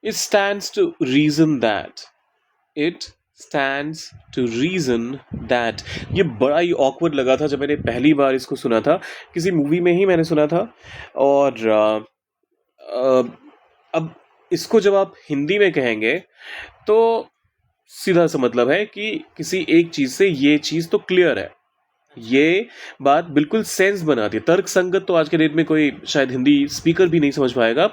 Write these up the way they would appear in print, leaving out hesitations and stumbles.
It stands to reason that. It stands to reason that. ये बड़ा ही awkward लगा था जब मैंने पहली बार इसको सुना था. किसी मूवी में ही मैंने सुना था. और अब इसको जब आप हिंदी में कहेंगे तो सीधा सा मतलब है कि किसी एक चीज से ये चीज तो क्लियर है. ये बात बिल्कुल सेंस बनाती है. तर्क संगत तो आज के डेट में कोई शायद हिंदी स्पीकर भी नहीं समझ पाएगा.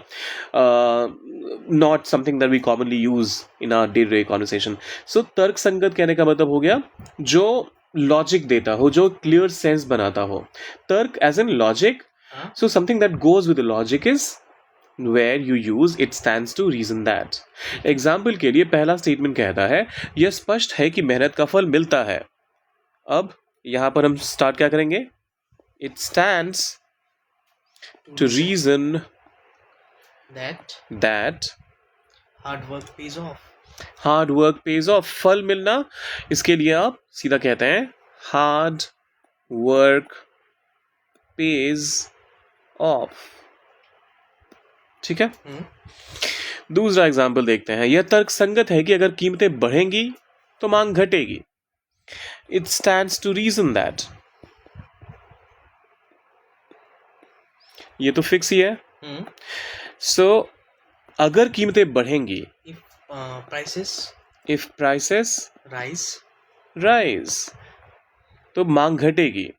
Not something that we commonly use in our day to day conversation. So तर्क संगत कहने का मतलब हो गया जो लॉजिक देता हो, जो क्लियर सेंस बनाता हो. तर्क as in logic. So something that goes with logic is where you use it stands to reason that. Example के लिए पहला स्टेटमेंट कहता है यह स्पष्ट है कि मेहनत का फल मिलता है. अब यहां पर हम स्टार्ट क्या करेंगे? It stands to reason that hard work pays off. Hard work pays off. फल मिलना, इसके लिए आप सीधा कहते हैं hard work pays off. ठीक है. दूसरा एग्जाम्पल देखते हैं. यह तर्क संगत है कि अगर कीमतें बढ़ेंगी तो मांग घटेगी. It stands to reason that. ये तो फिक्स ही है. So अगर कीमतें बढ़ेंगी, if prices rise तो मांग घटेगी.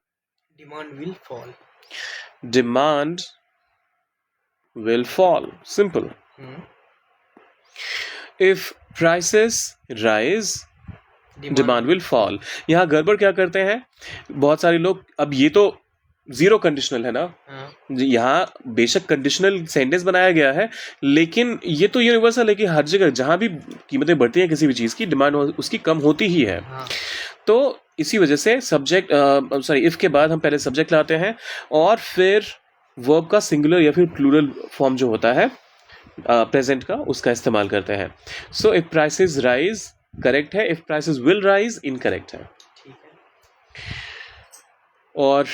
Demand will fall. Simple. If prices rise, demand will fall. यहाँ गड़बड़ क्या करते हैं बहुत सारे लोग. अब ये तो जीरो कंडीशनल है ना. यहाँ बेशक कंडीशनल सेंटेंस बनाया गया है, लेकिन ये तो यूनिवर्सल है कि हर जगह जहाँ भी कीमतें बढ़ती हैं किसी भी चीज़ की, डिमांड उसकी कम होती ही है. तो इसी वजह से सब्जेक्ट इफ के बाद हम पहले सब्जेक्ट लाते हैं और फिर वर्ब का सिंगुलर या फिर प्लूरल फॉर्म जो होता है प्रेजेंट का, उसका इस्तेमाल करते हैं. So if prices rise correct है, if prices will rise incorrect है. और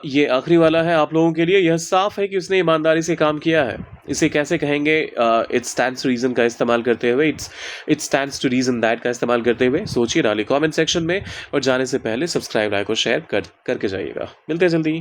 ये आखिरी वाला है आप लोगों के लिए. यह साफ है कि उसने ईमानदारी से काम किया है. इसे कैसे कहेंगे? इट स्टैंड्स टू रीजन का इस्तेमाल करते हुए, it stands to reason that का इस्तेमाल करते हुए. सोचिए, डालिए कमेंट सेक्शन में, और जाने से पहले सब्सक्राइब, लाइक और शेयर करके जाइएगा. मिलते हैं जल्दी.